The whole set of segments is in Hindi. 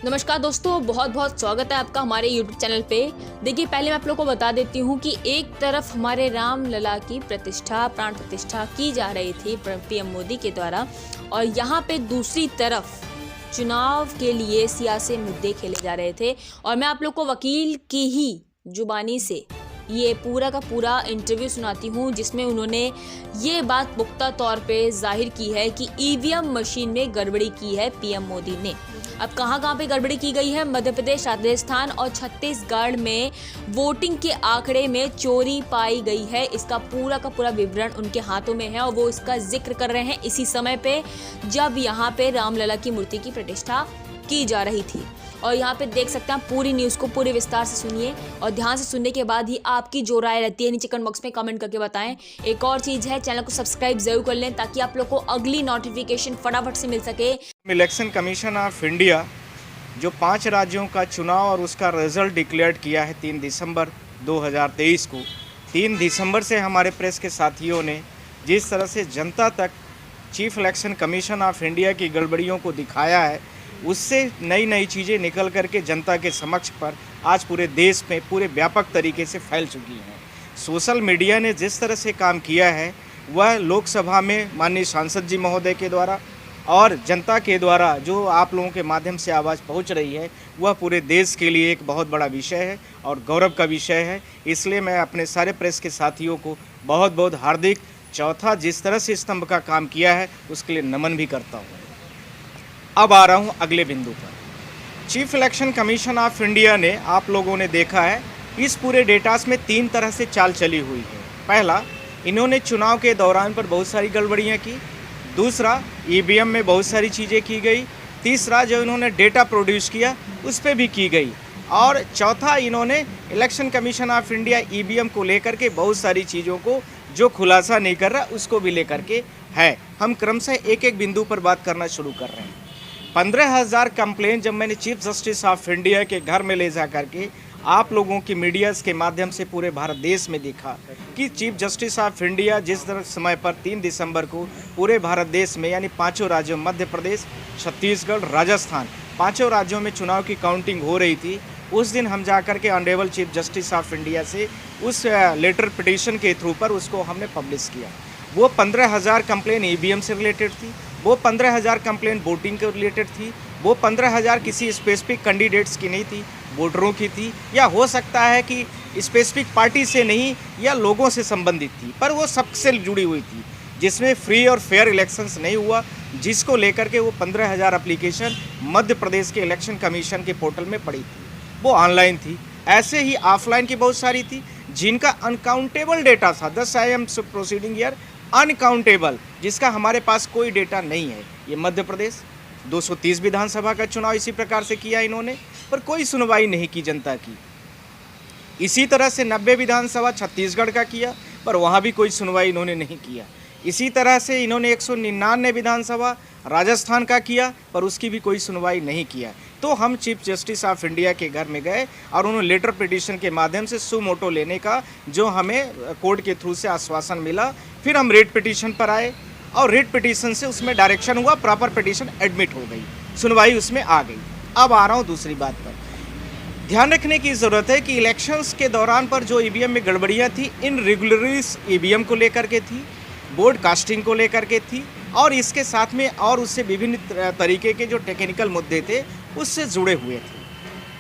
नमस्कार दोस्तों, बहुत बहुत स्वागत है आपका हमारे YouTube चैनल पे। देखिए, पहले मैं आप लोगों को बता देती हूँ कि एक तरफ हमारे राम लला की प्रतिष्ठा, प्राण प्रतिष्ठा की जा रही थी पीएम मोदी के द्वारा, और यहाँ पे दूसरी तरफ चुनाव के लिए सियासी मुद्दे खेले जा रहे थे। और मैं आप लोग को वकील की ही जुबानी से ये पूरा का पूरा इंटरव्यू सुनाती हूँ, जिसमें उन्होंने ये बात पुख्ता तौर पे जाहिर की है कि ईवीएम मशीन में गड़बड़ी की है पीएम मोदी ने। अब कहाँ पे गड़बड़ी की गई है? मध्य प्रदेश, राजस्थान और छत्तीसगढ़ में वोटिंग के आंकड़े में चोरी पाई गई है। इसका पूरा का पूरा विवरण उनके हाथों में है और वो इसका जिक्र कर रहे हैं इसी समय पे जब यहाँ पे रामलला की मूर्ति की प्रतिष्ठा की जा रही थी। और यहाँ पे देख सकते हैं, पूरी न्यूज़ को पूरे विस्तार से सुनिए और ध्यान से सुनने के बाद ही आपकी जो राय रहती है नीचे कमेंट बॉक्स में कमेंट करके बताएं। एक और चीज़ है, चैनल को सब्सक्राइब जरूर कर लें ताकि आप लोग को अगली नोटिफिकेशन फटाफट से मिल सके। इलेक्शन कमीशन ऑफ इंडिया जो 5 राज्यों का चुनाव और उसका रिजल्ट डिक्लेयर किया है 3 दिसंबर 2023 को। 3 दिसंबर से हमारे प्रेस के साथियों ने जिस तरह से जनता तक chief election commission of India की गड़बड़ियों को दिखाया है, उससे नई नई चीज़ें निकल करके जनता के समक्ष पर आज पूरे देश में पूरे व्यापक तरीके से फैल चुकी हैं। सोशल मीडिया ने जिस तरह से काम किया है वह लोकसभा में माननीय सांसद जी महोदय के द्वारा और जनता के द्वारा जो आप लोगों के माध्यम से आवाज़ पहुंच रही है, वह पूरे देश के लिए एक बहुत बड़ा विषय है और गौरव का विषय है। इसलिए मैं अपने सारे प्रेस के साथियों को बहुत बहुत हार्दिक चौथा जिस तरह से स्तंभ का काम किया है उसके लिए नमन भी करता हूँ। अब आ रहा हूँ अगले बिंदु पर। Chief election commission of India ने, आप लोगों ने देखा है, इस पूरे डेटास में 3 तरह से चाल चली हुई है। पहला, इन्होंने चुनाव के दौरान पर बहुत सारी गड़बड़ियाँ की। दूसरा, ईवीएम में बहुत सारी चीज़ें की गई। तीसरा, जो इन्होंने डेटा प्रोड्यूस किया उस पर भी की गई। और चौथा, इन्होंने election commission of India EVM को लेकर के बहुत सारी चीज़ों को जो खुलासा नहीं कर रहा उसको भी लेकर के है। हम क्रमशः एक एक बिंदु पर बात करना शुरू कर रहे हैं। 15,000 कंप्लेंट जब मैंने चीफ जस्टिस ऑफ इंडिया के घर में ले जा करके आप लोगों की मीडियाज़ के माध्यम से पूरे भारत देश में देखा कि चीफ जस्टिस ऑफ इंडिया जिस समय पर 3 दिसंबर को पूरे भारत देश में यानी 5 राज्यों मध्य प्रदेश, छत्तीसगढ़, राजस्थान 5 राज्यों में चुनाव की काउंटिंग हो रही थी, उस दिन हम जा कर के honourable chief justice of India से उस लेटर पिटीशन के थ्रू पर उसको हमने पब्लिश किया। वो 15,000 कंप्लेन ईवीएम से रिलेटेड थी, वो 15,000 कंप्लेन वोटिंग के रिलेटेड थी, वो 15,000 किसी स्पेसिफिक कैंडिडेट्स की नहीं थी, वोटरों की थी, या हो सकता है कि स्पेसिफिक पार्टी से नहीं या लोगों से संबंधित थी, पर वो सबसे जुड़ी हुई थी, जिसमें फ्री और फेयर इलेक्शंस नहीं हुआ, जिसको लेकर के वो 15,000 एप्लीकेशन मध्य प्रदेश के इलेक्शन कमीशन के पोर्टल में पड़ी थी। वो ऑनलाइन थी। ऐसे ही ऑफलाइन की बहुत सारी थी जिनका अनकाउंटेबल डेटा था। दस I am proceeding here uncountable, जिसका हमारे पास कोई डेटा नहीं है। ये मध्य प्रदेश 230 विधानसभा का चुनाव इसी प्रकार से किया इन्होंने, पर कोई सुनवाई नहीं की जनता की। इसी तरह से 90 विधानसभा छत्तीसगढ़ का किया, पर वहाँ भी कोई सुनवाई इन्होंने नहीं किया। इसी तरह से इन्होंने 199 विधानसभा राजस्थान का किया, पर उसकी भी कोई सुनवाई नहीं किया। तो हम चीफ जस्टिस ऑफ इंडिया के घर में गए और उन्होंने लेटर पिटीशन के माध्यम से सुमोटो लेने का जो हमें कोर्ट के थ्रू से आश्वासन मिला। फिर हम रेट पिटीशन पर आए और रेट पिटीशन से उसमें डायरेक्शन हुआ, प्रॉपर पिटीशन एडमिट हो गई, सुनवाई उसमें आ गई। अब आ रहा हूँ दूसरी बात पर। ध्यान रखने की ज़रूरत है कि इलेक्शंस के दौरान पर जो ईवीएम में गड़बड़ियाँ थी, इन रेगुलरीज ईवीएम को लेकर के थी, बोर्ड कास्टिंग को लेकर के थी, और इसके साथ में और उससे विभिन्न तरीके के जो टेक्निकल मुद्दे थे उससे जुड़े हुए थे।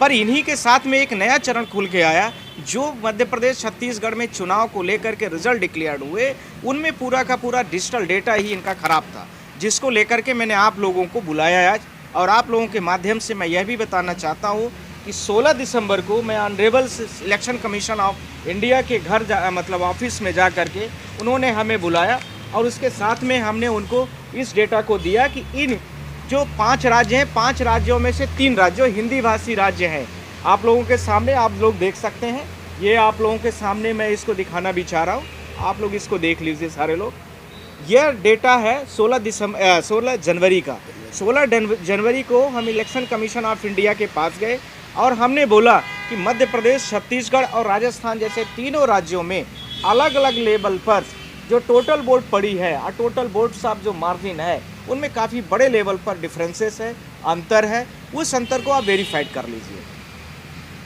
पर इन्हीं के साथ में एक नया चरण खुल के आया, जो मध्य प्रदेश छत्तीसगढ़ में चुनाव को लेकर के रिजल्ट डिक्लेयर हुए, उनमें पूरा का पूरा डिजिटल डेटा ही इनका खराब था, जिसको लेकर के मैंने आप लोगों को बुलाया आज। और आप लोगों के माध्यम से मैं यह भी बताना चाहता हूँ कि 16 दिसंबर को मैं honourable election commission of India के घर मतलब ऑफिस में जा कर के उन्होंने हमें बुलाया और उसके साथ में हमने उनको इस डेटा को दिया कि इन जो 5 राज्य हैं, 5 राज्यों में से 3 राज्य हिंदी भाषी राज्य हैं। आप लोगों के सामने आप लोग देख सकते हैं, ये आप लोगों के सामने मैं इसको दिखाना भी चाह रहा हूँ, आप लोग इसको देख लीजिए सारे लोग। यह डेटा है 16 जनवरी का। 16 जनवरी को हम इलेक्शन कमीशन ऑफ इंडिया के पास गए और हमने बोला कि मध्य प्रदेश, छत्तीसगढ़ और राजस्थान जैसे तीनों राज्यों में अलग अलग लेवल पर जो टोटल वोट पड़ी है और टोटल वोट्स ऑफ जो मार्जिन है उनमें काफ़ी बड़े लेवल पर डिफरेंसेस है, अंतर है। उस अंतर को आप वेरीफाइड कर लीजिए।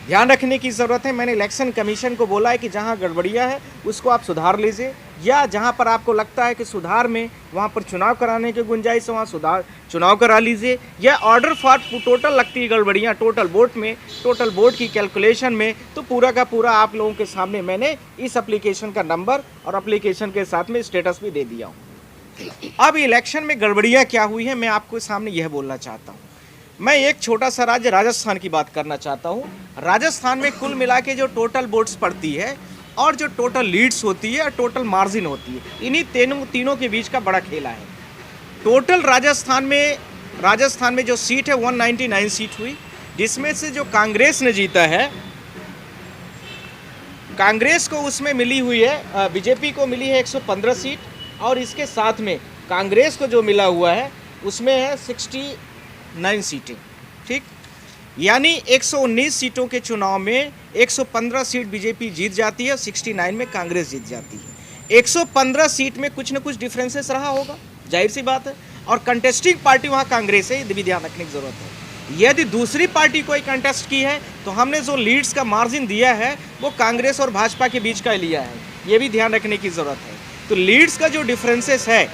ध्यान रखने की ज़रूरत है, मैंने इलेक्शन कमीशन को बोला है कि जहां गड़बड़ियां है उसको आप सुधार लीजिए, या जहां पर आपको लगता है कि सुधार में वहां पर चुनाव कराने की गुंजाइश है वहां सुधार चुनाव करा लीजिए, या ऑर्डर फॉर टोटल लगती है गड़बड़ियां टोटल वोट में, टोटल वोट की कैलकुलेशन में, तो पूरा का पूरा आप लोगों के सामने मैंने इस एप्लीकेशन का नंबर और एप्लीकेशन के साथ में स्टेटस भी दे दिया हूँ। अब इलेक्शन में गड़बड़ियाँ क्या हुई है मैं आपको सामने यह बोलना चाहता हूँ। मैं एक छोटा सा राज्य राजस्थान की बात करना चाहता हूँ। राजस्थान में कुल मिला के जो टोटल वोट्स पड़ती है और जो टोटल लीड्स होती है और टोटल मार्जिन होती है, इन्हीं तीनों के बीच का बड़ा खेला है। टोटल राजस्थान में जो सीट है 199 सीट हुई, जिसमें से जो कांग्रेस ने जीता है, कांग्रेस को उसमें मिली हुई है, बीजेपी को मिली है 115 सीट, और इसके साथ में कांग्रेस को जो मिला हुआ है उसमें है 69 सीटें। ठीक, यानी 119 सीटों के चुनाव में 115 सीट बीजेपी जीत जाती है, 69 में कांग्रेस जीत जाती है। 115 सीट में कुछ न कुछ डिफरेंसेस रहा होगा, जाहिर सी बात है, और कंटेस्टिंग पार्टी वहाँ कांग्रेस है, ये भी ध्यान रखने की जरूरत है। यदि दूसरी पार्टी कोई कंटेस्ट की है तो हमने जो लीड्स का मार्जिन दिया है वो कांग्रेस और भाजपा के बीच का लिया है, ये भी ध्यान रखने की ज़रूरत है। तो लीड्स का जो डिफरेंसेस है,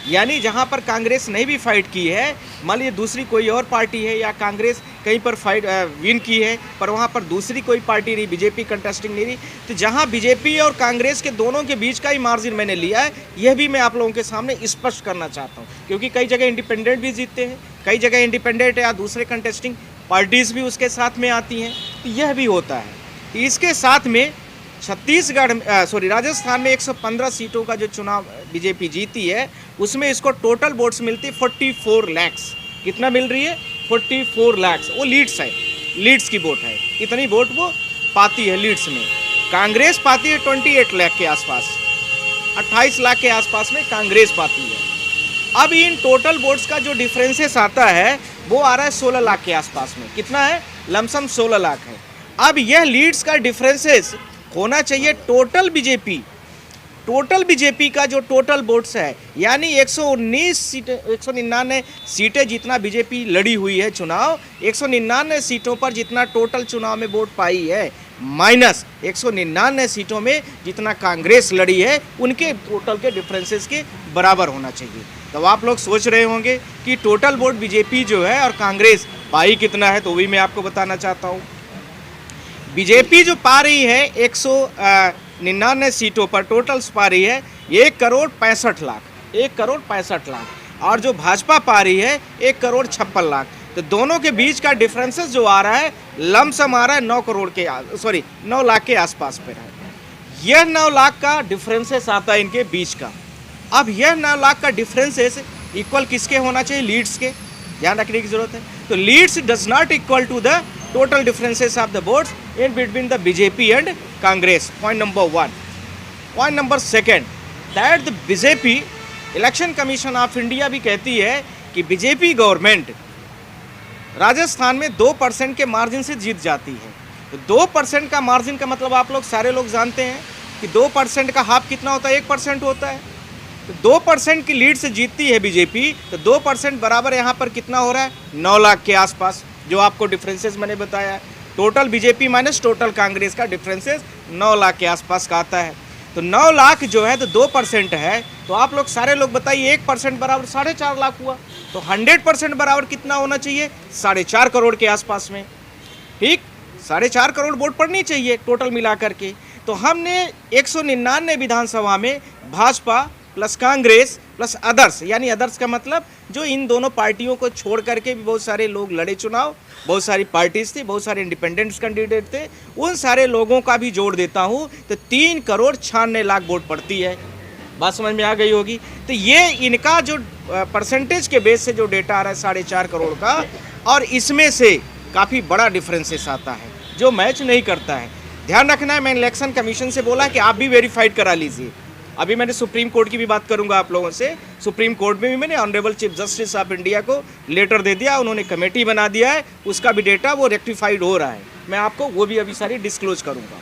यानी जहां पर कांग्रेस ने भी फाइट की है, मान लीजिए दूसरी कोई और पार्टी है या कांग्रेस कहीं पर फाइट विन की है पर वहां पर दूसरी कोई पार्टी नहीं, बीजेपी कंटेस्टिंग नहीं रही, तो जहां बीजेपी और कांग्रेस के दोनों के बीच का ही मार्जिन मैंने लिया है, यह भी मैं आप लोगों के सामने स्पष्ट करना चाहता हूं। क्योंकि कई जगह इंडिपेंडेंट भी जीतते हैं, कई जगह इंडिपेंडेंट या दूसरे कंटेस्टिंग पार्टीज भी उसके साथ में आती हैं, तो यह भी होता है। तो इसके साथ में राजस्थान में 115 सीटों का जो चुनाव बीजेपी जीती है उसमें इसको टोटल वोट्स मिलती 44 लाख। कितना मिल रही है? 44 लाख। वो लीड्स है, लीड्स की वोट है, इतनी वोट वो पाती है लीड्स में। कांग्रेस पाती है 28 लाख के आसपास, 28 लाख के आसपास में कांग्रेस पाती है। अब इन टोटल वोट्स का जो डिफरेंसेस आता है वो आ रहा है 16 लाख के आसपास में। कितना है? लमसम 16 लाख है। अब यह लीड्स का डिफरेंसेस होना चाहिए टोटल बीजेपी का जो टोटल वोट्स है, यानी 199 सीटें जितना बीजेपी लड़ी हुई है चुनाव, 199 सीटों पर जितना टोटल चुनाव में वोट पाई है, माइनस 199 सीटों में जितना कांग्रेस लड़ी है, उनके टोटल के डिफरेंसेस के बराबर होना चाहिए। तो आप लोग सोच रहे होंगे कि टोटल वोट बीजेपी जो है और कांग्रेस पाई कितना है, तो वही मैं आपको बताना चाहता हूँ। बीजेपी जो पा रही है 199 सीटों पर टोटल्स पा रही है 1,65,00,000, 1,65,00,000, और जो भाजपा पा रही है 1,56,00,000। तो दोनों के बीच का डिफरेंसेस जो आ रहा है लमसम आ रहा है 9 लाख के आसपास पे है। यह 9 लाख का डिफरेंसेस आता है इनके बीच का। अब यह 9 लाख का डिफरेंसेस इक्वल किसके होना चाहिए? लीड्स के, ध्यान रखने की जरूरत है। तो leads does not equal to the total differences of the votes in between the BJP and Congress. Point number 1. Point number 2, that the BJP Election Commission of India भी कहती है कि बीजेपी गवर्नमेंट राजस्थान में 2% के मार्जिन से जीत जाती है। तो 2% का मार्जिन का मतलब आप लोग सारे लोग जानते हैं कि 2% का हाफ कितना होता है? 1% होता है। तो 2% की लीड से जीतती है बीजेपी, तो 2% बराबर यहाँ पर कितना हो रहा है? 9 लाख के आसपास। जो आपको डिफरेंसेस मैंने बताया, total BJP minus total Congress का डिफरेंसेस 9 लाख के आसपास का आता है। तो 9 लाख जो है तो 2% है, तो आप लोग सारे लोग बताइए 1% बराबर 4.5 लाख हुआ। तो 100% बराबर कितना होना चाहिए? 4.5 करोड़ के आसपास में। ठीक, 4.5 करोड़ वोट पड़नी चाहिए टोटल मिला करके। तो हमने 199 विधानसभा में Bhajpa plus Congress plus others, यानी अदर्स का मतलब जो इन दोनों पार्टियों को छोड़ करके भी बहुत सारे लोग लड़े चुनाव, बहुत सारी पार्टीज थी, बहुत सारे इंडिपेंडेंट्स कैंडिडेट थे, उन सारे लोगों का भी जोड़ देता हूँ तो 3,96,00,000 वोट पड़ती है। बात समझ में आ गई होगी। तो ये इनका जो परसेंटेज के बेस से जो डेटा आ रहा है 4.5 करोड़ का, और इसमें से काफ़ी बड़ा डिफरेंसेस आता है जो मैच नहीं करता है। ध्यान रखना है, मैंने इलेक्शन कमीशन से बोला कि आप भी वेरीफाइड करा लीजिए। अभी मैंने सुप्रीम कोर्ट की भी बात करूंगा आप लोगों से। सुप्रीम कोर्ट में भी मैंने honourable chief justice of India को लेटर दे दिया, उन्होंने कमेटी बना दिया है, उसका भी डेटा वो रेक्टिफाइड हो रहा है। मैं आपको वो भी अभी सारी डिस्क्लोज करूंगा।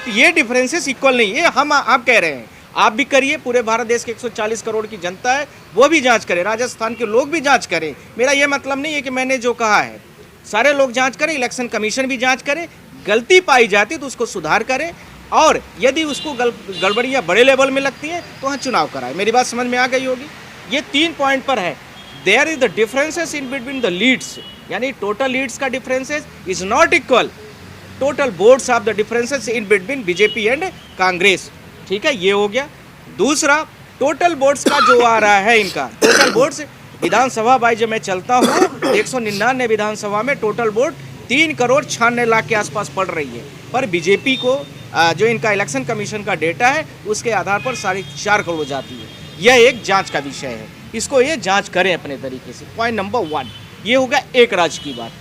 तो ये डिफरेंसेस इक्वल नहीं है, हम आप कह रहे हैं, आप भी करिए, पूरे भारत देश के 140 करोड़ की जनता है वो भी जाँच करे, राजस्थान के लोग भी जाँच करें। मेरा ये मतलब नहीं है कि मैंने जो कहा है सारे लोग जांच करें, इलेक्शन कमीशन भी जांच करे, गलती पाई जाती तो उसको सुधार करे, और यदि उसको गड़बड़ियाँ बड़े लेवल में लगती हैं तो वहाँ चुनाव कराए। मेरी बात समझ में आ गई होगी। ये 3 पॉइंट पर है। There is the differences in between the leads, यानी टोटल लीड्स का differences is not equal total votes of the differences in between BJP and Congress. ठीक है, ये हो गया। दूसरा, टोटल वोट्स का जो आ रहा है, इनका टोटल वोट्स विधानसभा भाई जब मैं चलता हूँ 199 विधानसभा में टोटल वोट 3,96,00,000 के आसपास पड़ रही है, पर बीजेपी को जो इनका इलेक्शन कमीशन का डेटा है उसके आधार पर 4.5 करोड़ जाती है। यह एक जांच का विषय है, इसको ये जांच करें अपने तरीके से। पॉइंट नंबर 1 ये होगा एक राज्य की बात।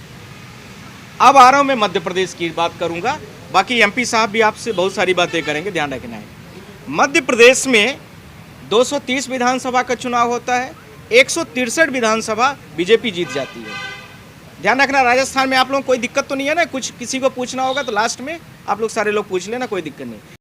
अब आ रहा हूँ मैं मध्य प्रदेश की बात करूँगा, बाकी एमपी साहब भी आपसे बहुत सारी बातें करेंगे, ध्यान रखना है। मध्य प्रदेश में 230 विधानसभा का चुनाव होता है, 163 विधानसभा बीजेपी जीत जाती है। ध्यान रखना, राजस्थान में आप लोगों को कोई दिक्कत तो नहीं है ना? कुछ किसी को पूछना होगा तो लास्ट में आप लोग सारे लोग पूछ लेना, कोई दिक्कत नहीं।